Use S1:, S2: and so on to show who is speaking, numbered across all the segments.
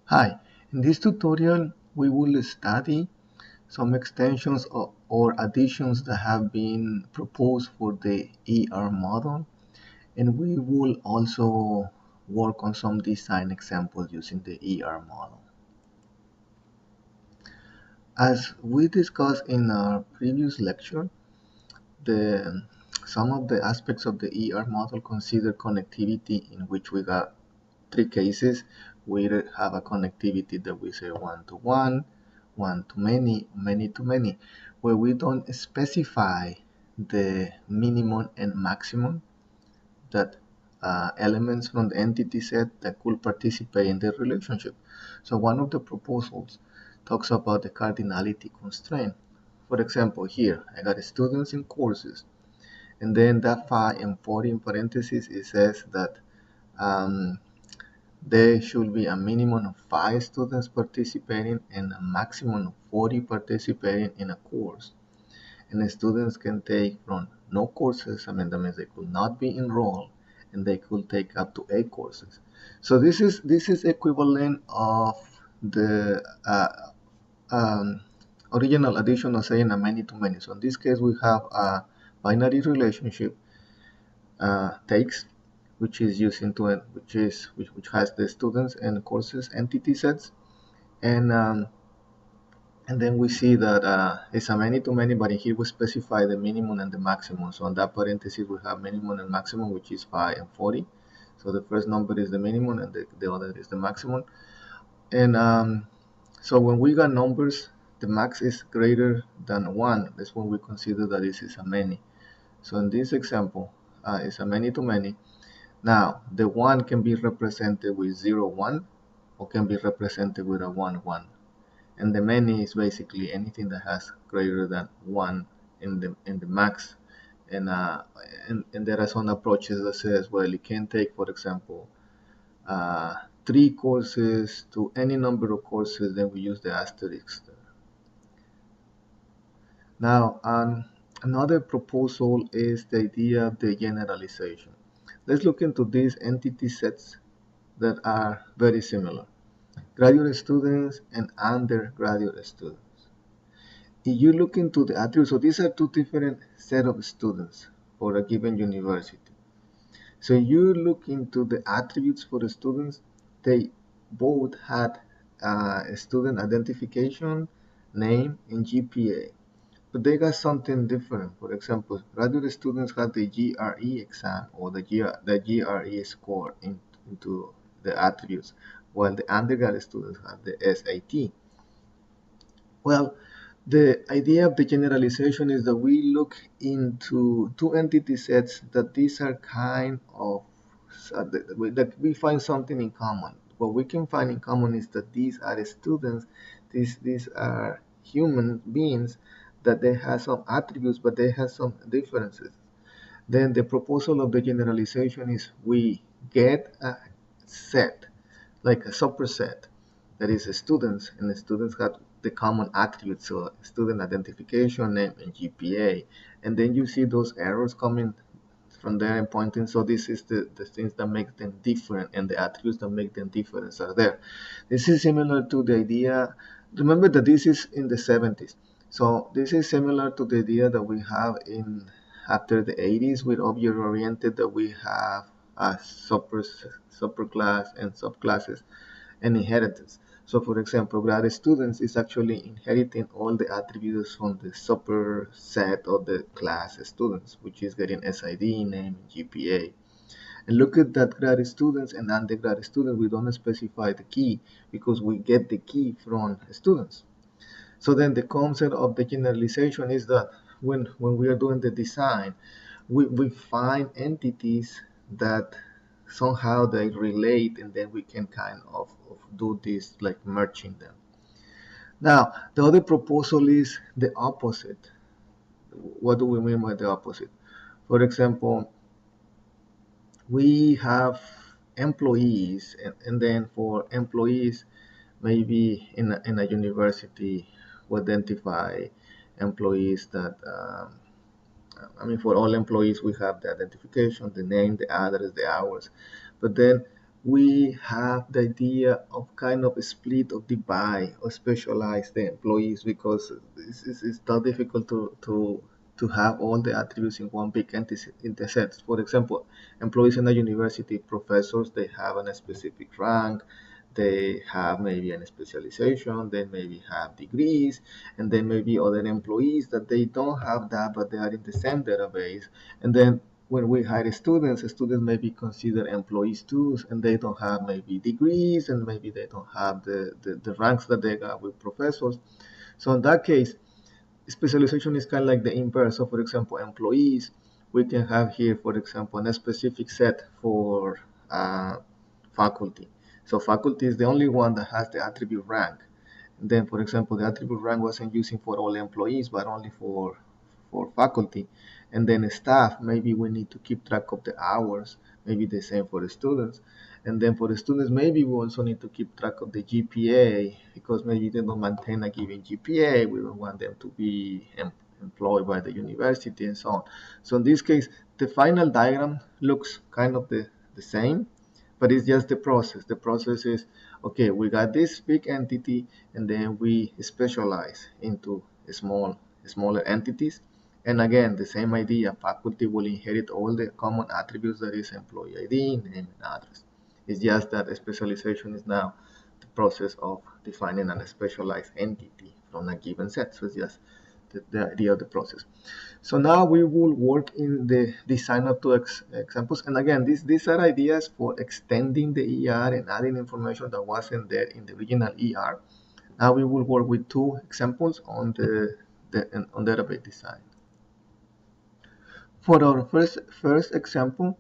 S1: Hi, in this tutorial we will study some extensions or additions that have been proposed for the ER model, and we will also work on some design examples using the ER model. As we discussed in our previous lecture, the some of the aspects of the ER model consider connectivity, in which we got three cases. We either have a connectivity that we say one-to-one, one-to-many, many-to-many, where we don't specify the minimum and maximum that elements from the entity set that could participate in the relationship. So one of the proposals talks about the cardinality constraint. For example, here I got students and courses, and then that 5 and 40 in parentheses, it says that um, there should be a minimum of 5 students participating and a maximum of 40 participating in a course. And the students can take from no courses, I mean, that means they could not be enrolled, and they could take up to 8 courses. So this is equivalent of the original addition of saying a many to many. So in this case, we have a binary relationship takes, which is using to it, which has the students and courses entity sets, and um, and then we see that it's a many to many, but here we specify the minimum and the maximum. So on that parenthesis we have minimum and maximum, which is 5 and 40. So the first number is the minimum and the other is the maximum. And so when we got numbers, the max is greater than 1. That's when we consider that this is a many. So in this example, it's a many to many. Now, the 1 can be represented with 0, 1, or can be represented with a 1, 1. And the many is basically anything that has greater than 1 in the max. And, uh, and there are some approaches that says, well, you can take, for example, 3 courses to any number of courses, then we use the asterisk there. Now, another proposal is the idea of the generalization. Let's look into these entity sets that are very similar: graduate students and undergraduate students. If you look into the attributes, so these are two different set of students for a given university. So you look into the attributes for the students, they both had student identification, name, and GPA. But they got something different. For example, graduate students have the GRE exam or the GRE score into the attributes, while the undergraduate students have the SAT. Well, the idea of the generalization is that we look into two entity sets that these are kind of that we find something in common. What we can find in common is that these are students, these are human beings, that they have some attributes, but they have some differences. Then the proposal of the generalization is we get a set, like a superset, that is students, and the students have the common attributes, so student identification, name, and GPA. And then you see those errors coming from there and pointing, so this is the things that make them different, and the attributes that make them different are there. This is similar to the idea, remember that this is in the 70s, so this is similar to the idea that we have in after the 80s with object oriented, that we have a superclass and subclasses and inheritance. So for example, grad students is actually inheriting all the attributes from the superset of the class students, which is getting SID, name, GPA. And look at that grad students and undergrad students, we don't specify the key because we get the key from students. So then the concept of the generalization is that when we are doing the design, we find entities that somehow they relate, and then we can kind of do this like merging them. Now, the other proposal is the opposite. What do we mean by the opposite? For example, we have employees, and then for employees, maybe in a university, we identify employees that for all employees, we have the identification, the name, the address, the hours. But then we have the idea of kind of a split or divide or specialize the employees, because it's not difficult to have all the attributes in one big entity in the sets. For example, employees in a university, professors, they have a specific rank, they have maybe a specialization, they maybe have degrees, and then maybe other employees that they don't have that, but they are in the same database. And then when we hire students may be considered employees too, and they don't have maybe degrees, and maybe they don't have the ranks that they got with professors. So in that case, specialization is kind of like the inverse. So for example, employees, we can have here, for example, a specific set for faculty. So faculty is the only one that has the attribute rank. And then, for example, the attribute rank wasn't using for all employees, but only for faculty. And then staff, maybe we need to keep track of the hours, maybe the same for the students. And then for the students, maybe we also need to keep track of the GPA, because maybe they don't maintain a given GPA. We don't want them to be employed by the university and so on. So in this case, the final diagram looks kind of the same, but it's just the process. The process is, okay, we got this big entity, and then we specialize into smaller entities. And again, the same idea, faculty will inherit all the common attributes, that is employee ID, name, and address. It's just that specialization is now the process of defining a specialized entity from a given set. So it's just the idea of the process. So now we will work in the design of two examples. And again, these are ideas for extending the ER and adding information that wasn't there in the original ER. Now we will work with two examples on on database design. For our first example,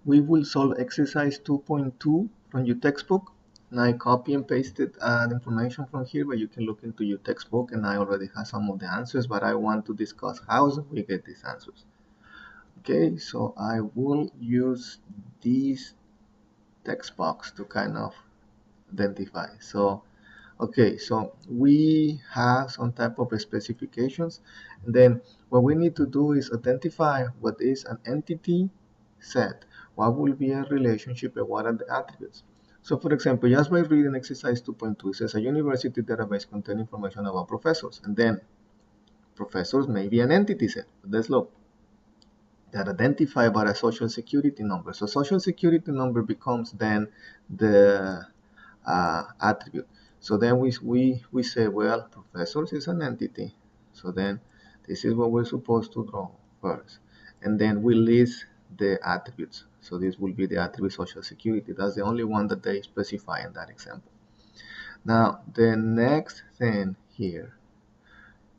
S1: we will solve exercise 2.2 from your textbook. And I copy and pasted the information from here, but you can look into your textbook, and I already have some of the answers, but I want to discuss how we get these answers. Okay, so I will use this text box to kind of identify. So, okay, so we have some type of specifications, and then what we need to do is identify what is an entity set, what will be a relationship, and what are the attributes. So for example, just by reading exercise 2.2, it says a university database contains information about professors, and then professors may be an entity set. Let's look. That identified by a social security number. So social security number becomes then the attribute. So then we say, well, professors is an entity. So then this is what we're supposed to draw first. And then we list the attributes. So this will be the attribute social security. That's the only one that they specify in that example. Now, the next thing here,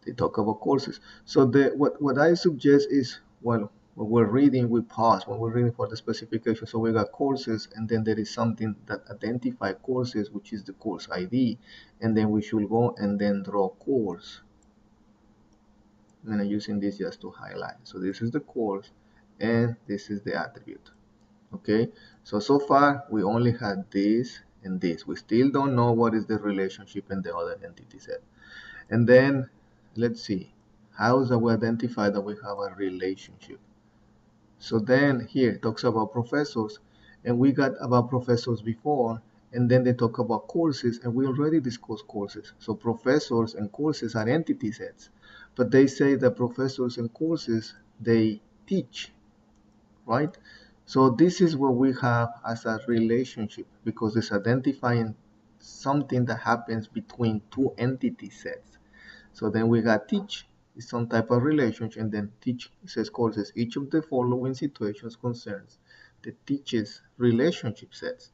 S1: they talk about courses. So what I suggest is, well, when we're reading, we pause. When we're reading for the specification, so we got courses, and then there is something that identify courses, which is the course ID, and then we should go and then draw course. I'm using this just to highlight. So this is the course, and this is the attribute. Okay, so far we only had this and this. We still don't know what is the relationship in the other entity set. And then let's see, how do we identify that we have a relationship? So then here it talks about professors, and we got about professors before, and then they talk about courses, and we already discussed courses. So professors and courses are entity sets, but they say that professors and courses, they teach, right? So this is what we have as a relationship, because it's identifying something that happens between two entity sets. So then we got teach is some type of relationship, and then teach says courses. Each of the following situations concerns the teaches relationship sets.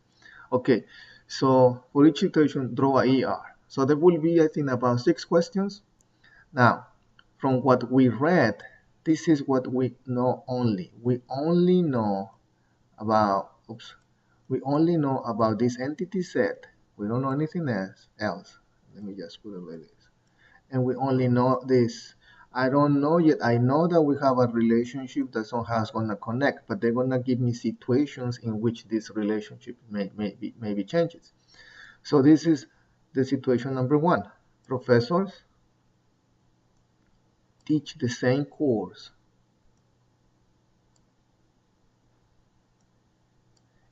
S1: Okay, so for each situation, draw a ER. So there will be, I think, about 6 questions. Now, from what we read, this is what we know only. We only know about, oops, we only know about this entity set. We don't know anything else. Let me just put it like this. And we only know this. I don't know yet. I know that we have a relationship that somehow is going to connect, but they're going to give me situations in which this relationship maybe changes. So this is the situation number 1. Professors teach the same course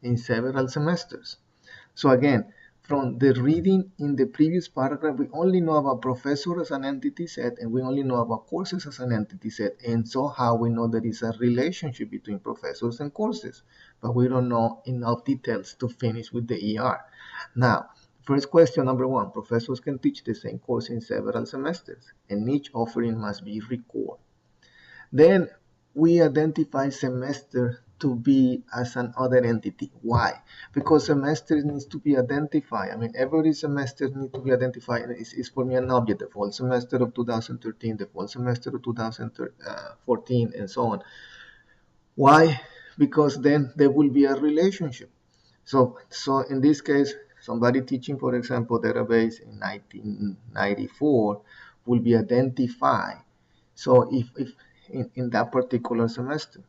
S1: in several semesters. So again, from the reading in the previous paragraph, we only know about professor as an entity set, and we only know about courses as an entity set. And so how we know there is a relationship between professors and courses, but we don't know enough details to finish with the ER. Now, first question number one, professors can teach the same course in several semesters, and each offering must be recorded. Then we identify semester to be as an other entity. Why? Because semester needs to be identified. I mean, every semester needs to be identified. It's for me an object, the fall semester of 2013, the fall semester of 2014, and so on. Why? Because then there will be a relationship. So in this case, somebody teaching, for example, database in 1994 will be identified. So if in that particular semester,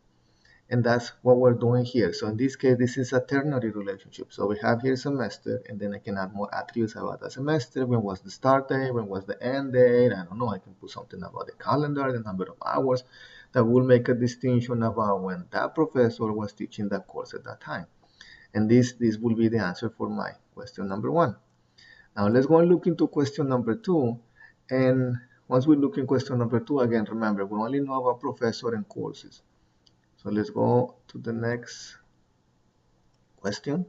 S1: and that's what we're doing here. So in this case, this is a ternary relationship. So we have here semester, and then I can add more attributes about the semester. When was the start date? When was the end date? I don't know. I can put something about the calendar, the number of hours. That will make a distinction about when that professor was teaching that course at that time. And this will be the answer for my question number one. Now let's go and look into question number two. And once we look in question number two, again, remember, we only know about professor and courses. So let's go to the next question.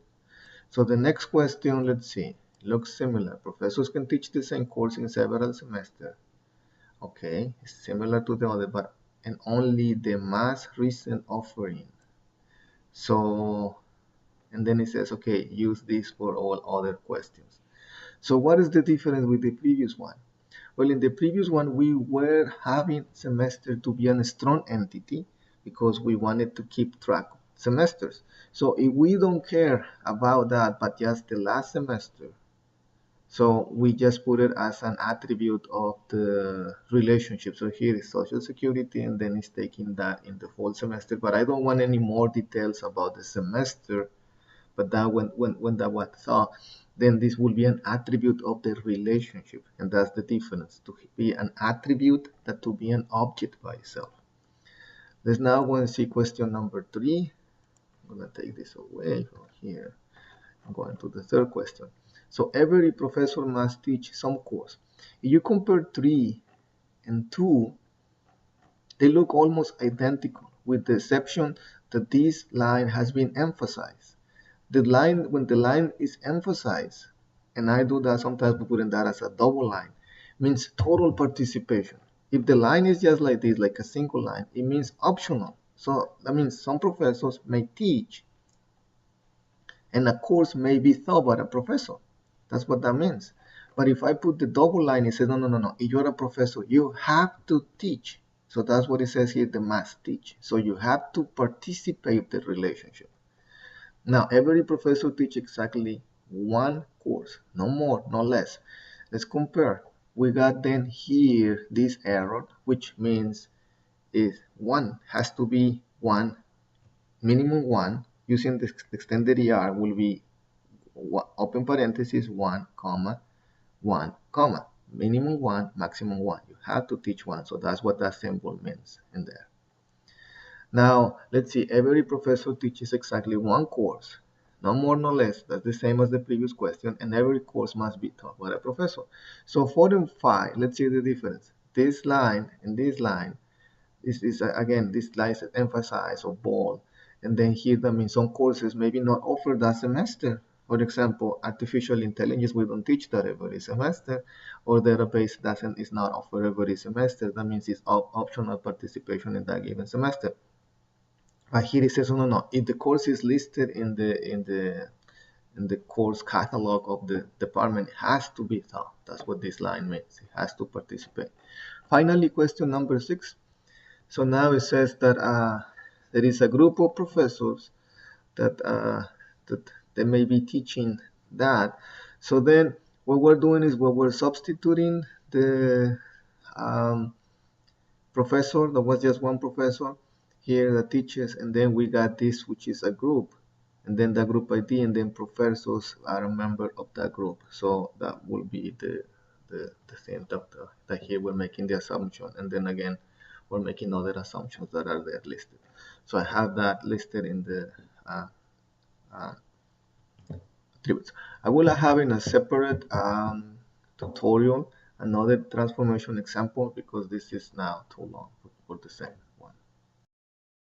S1: So the next question, let's see, looks similar. Professors can teach the same course in several semesters. Okay, it's similar to the other, but and only the most recent offering. So, and then it says, okay, use this for all other questions. So what is the difference with the previous one? Well, in the previous one, we were having semester to be a strong entity because we wanted to keep track of semesters. So if we don't care about that, but just the last semester, so we just put it as an attribute of the relationship. So here is Social Security, and then it's taking that in the fall semester. But I don't want any more details about the semester. But that when that was thought, then this will be an attribute of the relationship, and that's the difference, to be an attribute than to be an object by itself. Let's now go and see question number three. I'm going to take this away from here. I'm going to the third question. So every professor must teach some course. If you compare 3 and 2, they look almost identical, with the exception that this line has been emphasized. The line, when the line is emphasized, and I do that sometimes putting that as a double line, means total participation. If the line is just like this, like a single line, it means optional. So that means some professors may teach, and a course may be taught by a professor. That's what that means. But if I put the double line, it says, no, no, no, no. If you're a professor, you have to teach. So that's what it says here, the must teach. So you have to participate in the relationship. Now, every professor teaches exactly one course, no more, no less. Let's compare. We got then here this error, which means is one has to be one, minimum one. Using the extended ER will be open parenthesis 1, comma, 1, comma, minimum 1, maximum 1. You have to teach one, so that's what that symbol means in there. Now, let's see, every professor teaches exactly one course, no more, no less. That's the same as the previous question, and every course must be taught by a professor. So 4 and 5, let's see the difference. This line and this line is again, this line is emphasized or bold. And then here, that means some courses maybe not offered that semester. For example, artificial intelligence, we don't teach that every semester, or database is not offered every semester. That means it's optional participation in that given semester. But here it says, no, no, no. If the course is listed in the course catalog of the department, it has to be taught. That's what this line means. It has to participate. Finally, question number 6. So now it says that there is a group of professors that they may be teaching that. So then what we're doing is we're substituting the professor that was just one professor here that teaches, and then we got this, which is a group, and then the group ID, and then professors are a member of that group. So that will be the thing that here we're making the assumption, and then again we're making other assumptions that are there listed. So I have that listed in the uh, attributes. I will have in a separate tutorial another transformation example because this is now too long for the same.